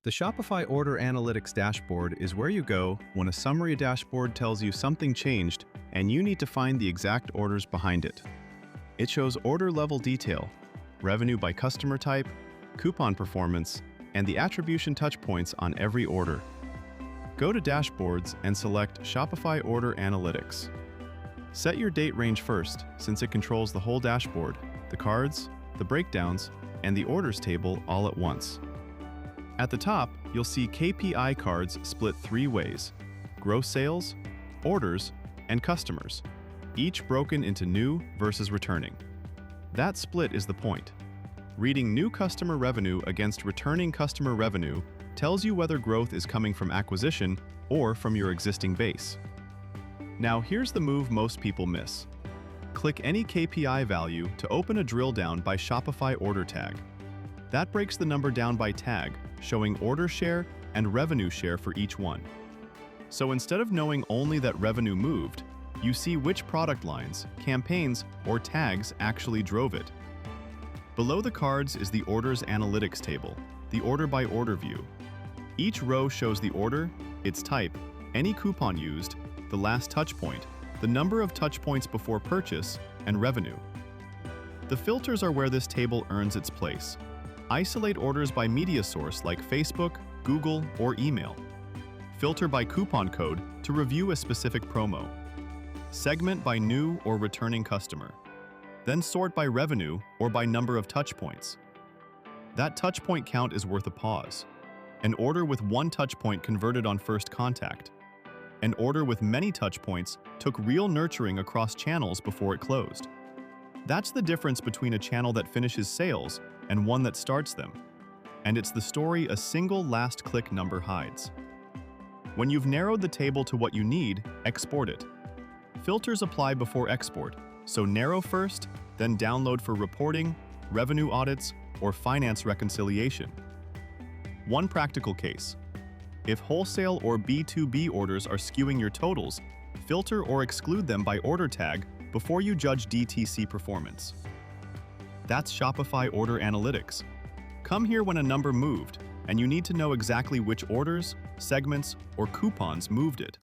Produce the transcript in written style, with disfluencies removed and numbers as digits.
The Shopify Order Analytics dashboard is where you go when a summary dashboard tells you something changed and you need to find the exact orders behind it. It shows order-level detail, revenue by customer type, coupon performance, and the attribution touchpoints on every order. Go to Dashboards and select Shopify Order Analytics. Set your date range first, since it controls the whole dashboard, the cards, the breakdowns, and the orders table all at once. At the top, you'll see KPI cards split three ways: gross sales, orders, and customers, each broken into new versus returning. That split is the point. Reading new customer revenue against returning customer revenue tells you whether growth is coming from acquisition or from your existing base. Now here's the move most people miss. Click any KPI value to open a drill down by Shopify order tag. That breaks the number down by tag, showing order share and revenue share for each one. So instead of knowing only that revenue moved, you see which product lines, campaigns, or tags actually drove it. Below the cards is the Orders Analytics table, the order by order view. Each row shows the order, its type, any coupon used, the last touchpoint, the number of touchpoints before purchase, and revenue. The filters are where this table earns its place. Isolate orders by media source like Facebook, Google, or email. Filter by coupon code to review a specific promo. Segment by new or returning customer. Then sort by revenue or by number of touchpoints. That touchpoint count is worth a pause. An order with one touchpoint converted on first contact. An order with many touchpoints took real nurturing across channels before it closed. That's the difference between a channel that finishes sales and one that starts them. And it's the story a single last click number hides. When you've narrowed the table to what you need, export it. Filters apply before export, so narrow first, then download for reporting, revenue audits, or finance reconciliation. One practical case. If wholesale or B2B orders are skewing your totals, filter or exclude them by order tag before you judge DTC performance. That's Shopify Order Analytics. Come here when a number moved, and you need to know exactly which orders, segments, or coupons moved it.